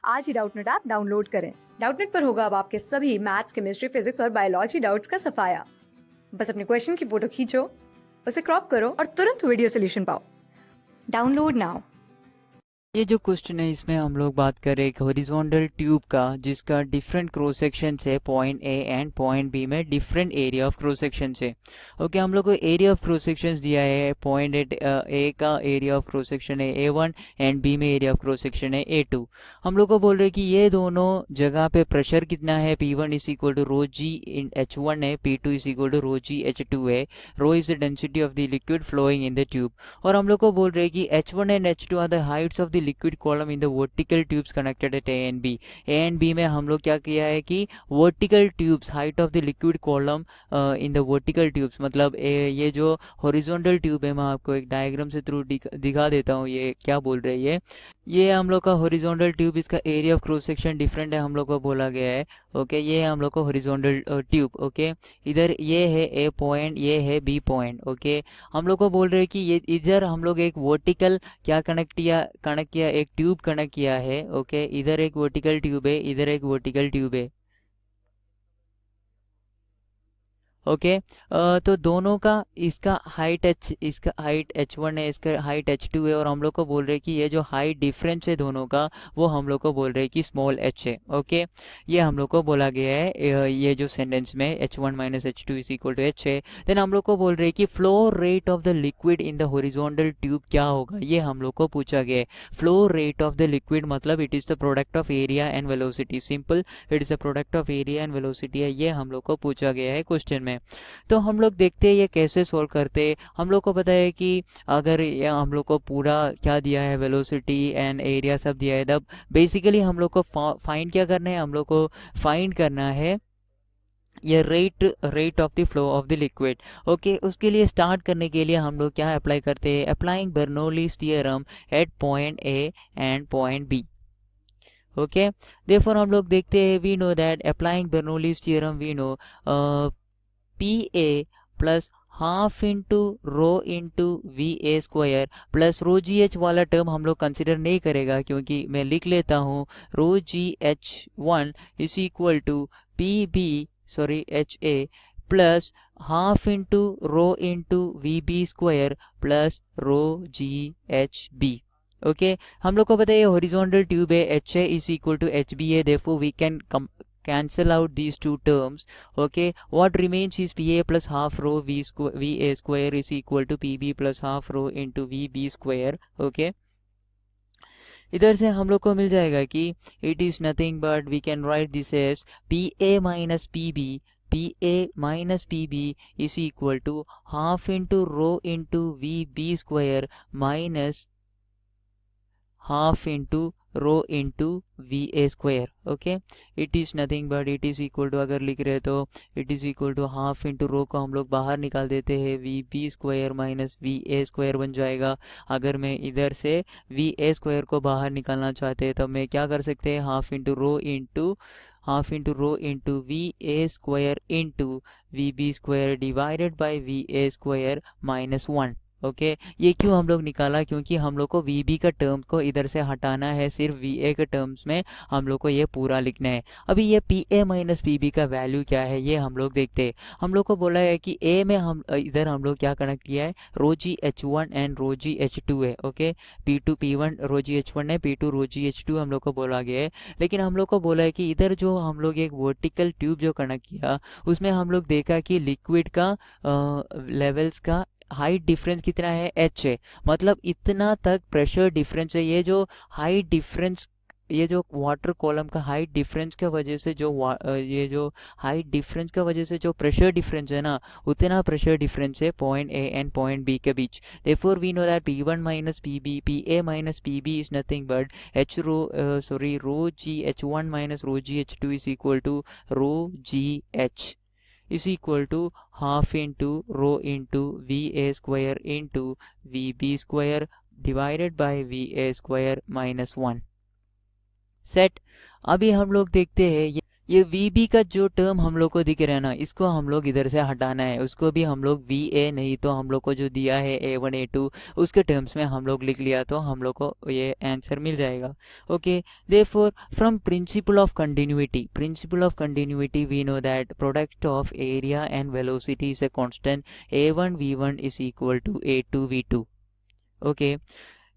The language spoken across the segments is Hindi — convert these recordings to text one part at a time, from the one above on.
आज ही डाउटनेट ऐप डाउनलोड करें। डाउटनेट पर होगा अब आपके सभी मैथ्स, केमिस्ट्री, फिजिक्स और बायोलॉजी डाउट्स का सफाया। बस अपने क्वेश्चन की फोटो खींचो, उसे क्रॉप करो और तुरंत वीडियो सोल्यूशन पाओ। Download now. ये जो क्वेश्चन है इसमें हम लोग बात कर रहे हैं एक हॉरिजॉन्टल ट्यूब का जिसका डिफरेंट क्रॉस सेक्शन है point A and point B में different area of cross section है। ओके, हम लोग को एरिया ऑफ क्रॉस सेक्शन दिया है। पॉइंट ए का एरिया ऑफ क्रॉस सेक्शन है A1 एंड बी में एरिया ऑफ क्रॉस सेक्शन है A2। हम लोग को बोल रहे हैं कि ये दोनों जगह पे प्रेशर कितना है, P1 is equal to rho g in H1 है, P2 is equal to rho g H2 है। Rho is the density of the liquid flowing in the tube. और हम लोग को बोल रहे हैं कि H1 and H2 are the heights of the liquid column in the vertical tubes connected at A and B। A and B में हम लोग क्या किया है कि vertical tubes height of the liquid column in the vertical tubes, मतलब ये जो horizontal tube है मैं आपको एक डायग्राम से थ्रू दिखा देता हूँ ये क्या बोल रही है। ये हम लोग का हॉरिजॉन्टल ट्यूब, इसका area of cross section different है हम लोग को बोला गया है। ओके, ये है हम लोग को हॉरिजॉन्टल ट्यूब। ओके, इधर ये है ए पॉइंट, ये है बी पॉइंट। ओके, हम लोग को बोल रहे हैं कि ये इधर हम लोग एक वर्टिकल क्या कनेक्ट किया एक ट्यूब कनेक्ट किया है। ओके, इधर एक वर्टिकल ट्यूब है, इधर एक वर्टिकल ट्यूब है। ओके, तो दोनों का इसका हाइट H1 है, इसका हाइट H2 है। और हम लोग को बोल रहे हैं कि ये जो हाइट डिफरेंस है दोनों का वो हम लोग को बोल रहे हैं कि स्मॉल h है। ओके, ये हम लोग को बोला गया है ये जो सेंटेंस में H1 minus H2 is equal to h है। देन हम लोग को बोल रहे हैं कि flow rate of the liquid in the horizontal tube क्या होगा, ये हम लोग को पूछा गया है। Flow rate of the liquid मतलब it is the product of area and velocity. Simple, it is the product of area and velocity है, ये हम लोग को पूछा गया है क्वेश्चन में। तो हम लोग देखते हैं ये कैसे सोल्व करते हैं। हम लोग को पता है कि अगर ये हम लोग को पूरा क्या दिया है, वेलोसिटी एंड एरिया सब दिया है, तब बेसिकली हम लोग को फाइंड क्या करना है, हम लोग को फाइंड करना है ये rate of the flow of the liquid. Okay, उसके लिए स्टार्ट करने के लिए हम लोग क्या अप्लाई करते हैं, applying Bernoulli's theorem at point A and point B. Okay, therefore हम लोग देखते हैं, we know that applying Bernoulli's theorem we know PA plus half into rho into VA square plus rho GH वाला टर्म हम लोग कंसिडर नहीं करेगा, क्योंकि मैं लिख लेता हूँ rho GH1 is equal to HA plus half into rho into VB square plus rho GHB। Okay, हम लोग को पता है हॉरिजॉन्टल ट्यूब है, HA is equal to HB है, therefore we can cancel out these two terms. Okay, what remains is PA plus half rho VA square is equal to PB plus half rho into VB square. Okay, इधर से हम लोग को मिल जाएगा कि it is nothing but we can write this as PA minus PB is equal to half into rho into VB square minus half into rho into VA square. Okay, it is nothing but it is equal to, अगर लिख रहे तो it is equal to half into rho को हम लोग बाहर निकाल देते हैं, VB square minus VA square बन जाएगा। अगर मैं इधर से VA स्क्वायर को बाहर निकालना चाहते हैं तो मैं क्या कर सकते हैं, half into rho into VA square into VB square divided by VA square minus 1। Okay, ये क्यों हम लोग निकाला, क्योंकि हम लोग को VB का टर्म को इधर से हटाना है, सिर्फ VA के टर्म्स में हम लोग को ये पूरा लिखना है। अभी ये PA माइनस PB का वैल्यू क्या है ये हम लोग देखते हैं। हम लोग को बोला है कि A में हम इधर हम लोग क्या कनेक्ट किया है, रो GH1 एंड रो GH2 है। ओके, P1 रो GH1 है, P2 रो GH2 हम लोग को बोला गया है। लेकिन हम लोग को बोला है कि इधर जो हम लोग एक वर्टिकल ट्यूब जो कनेक्ट किया उसमें हम लोग देखा कि लिक्विड का लेवल्स का हाइट डिफरेंस कितना है, h है, मतलब इतना तक प्रेशर डिफरेंस है। ये जो हाइट डिफरेंस, ये जो वाटर कॉलम का हाइट डिफरेंस की वजह से ये जो हाइट डिफरेंस की वजह से जो प्रेशर डिफरेंस है ना, उतना प्रेशर डिफरेंस है point A and point B के बीच। Therefore we know that P1 minus PB PA minus PB is nothing but rho GH1 minus rho GH2 is equal to rho GH is equal to half into rho into VA square into VB square divided by VA square minus 1 set. अभी हम लोग देखते हैं ये VB का जो टर्म हम लोग को दिख रहा है ना, इसको हम लोग इधर से हटाना है, उसको भी हम लोग VA नहीं तो हम लोग को जो दिया है A1 A2 उसके टर्म्स में हम लोग लिख लिया तो हम लोग को ये आंसर मिल जाएगा. Okay, therefore from principle of continuity we know that product of area and velocity is a constant A1 V1 is equal to A2 V2. Okay,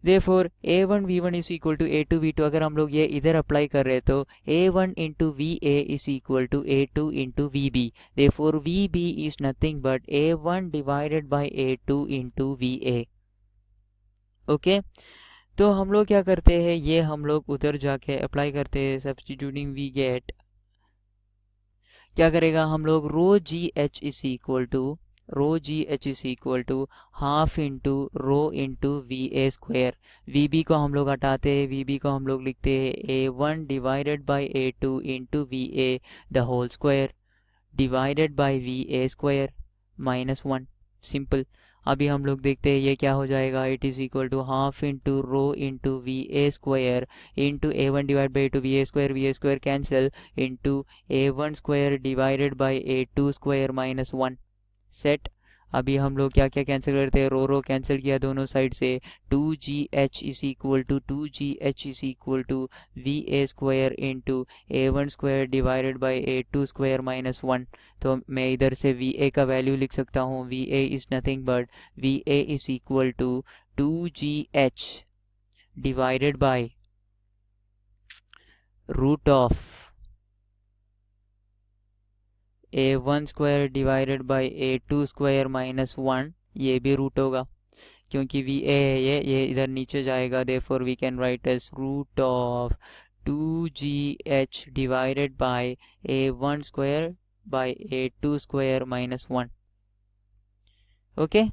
therefore a1 v1 is equal to a2 v2. अगर हम लोग ये इधर अप्लाई कर रहे हैं तो a1 into va is equal to a2 into vb. therefore vb is nothing but a1 divided by a2 into va. Okay, तो हम लोग क्या करते हैं, ये हम लोग उधर जाके अप्लाई करते हैं. सब्स्टिट्यूटिंग वी गेट, क्या करेगा हम लोग, rho g h is equal to half into rho into we A square. V B को हम लोग हटाते हैं, वी बी को हम लोग लिखते हैं A1 divided by A2 into we A the whole square divided by V A square -1. Simple. अभी हम लोग देखते हैं ये क्या हो जाएगा. It is equal to half into rho into we A square into A1 divide by A2 V A square cancel into A1 square divided by A2 square -1. Set. अभी हम लोग क्या क्या कैंसिल करते हैं, रो कैंसिल किया दोनों साइड से. 2gh is equal to V A square into A1 square divided by A2 square -1. तो मैं इधर से वी ए का वैल्यू लिख सकता हूँ. V A is nothing but V A is equal to 2gh divided by root of A1 square divided by A2 square -1. ये भी रूट होगा क्योंकि VA है ये इधर नीचे जाएगा. Therefore we can write as root of 2gh divided by A1 square by A2 square -1. Okay,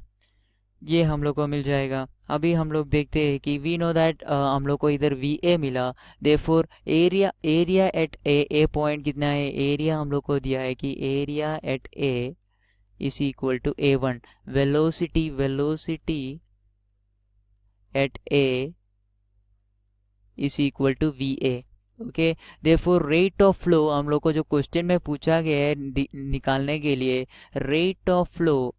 ये हम लोग को मिल जाएगा. अभी हम लोग देखते हैं कि वी नो दैट हम लोग को इधर VA मिला. Therefore area at A point कितना है, एरिया हम लोग को दिया है कि area at A is equal to A1. Velocity at A is equal to VA. Okay, therefore rate of flow हम लोग को जो क्वेश्चन में पूछा गया है निकालने के लिए, rate of flow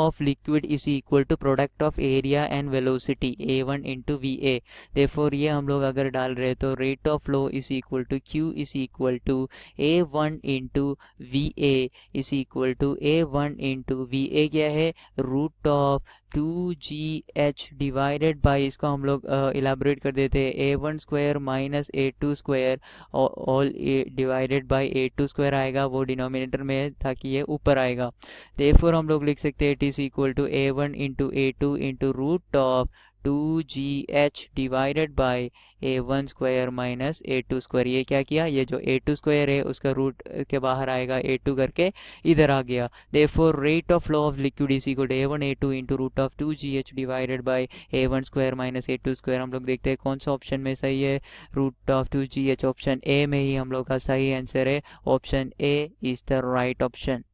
of liquid is equal to product of area and velocity A1 into VA. therefore ये हम लोग अगर डाल रहे हैं तो rate of flow is equal to Q is equal to A1 into VA is equal to A1 into VA क्या है, root of 2gh divided by, इसको हम लोग इलाबोरेट कर देते हैं, A1 square minus A2 square all divided by A2 square आएगा, वो डिनोमिनेटर में ताकि ये ऊपर आएगा. therefore हम लोग लिख सकते हैं it is equal to A1 into A2 into root of 2gh divided by A1 square minus A2 square. ये क्या किया, ये जो A2 स्क्वायर है उसका रूट के बाहर आएगा, A2 करके इधर आ गया. Therefore rate of flow of liquid is equal to A1 A2 into root of 2gh divided by A1 square minus A2 square. हम लोग देखते हैं कौन सा ऑप्शन में सही है. Root of 2gh option A में ही हम लोग का सही आंसर है. Option A is the right option.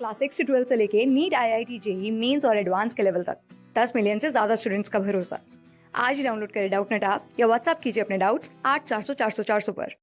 Class 6 से 12 से लेके नीट IIT JEE मेंस और एडवांस के लेवल तक 10 मिलियन से ज्यादा स्टूडेंट्स का भरोसा. आज ही डाउनलोड करें डाउटनेट ऐप या व्हाट्सएप कीजिए अपने डाउट्स 8400 400 400 पर.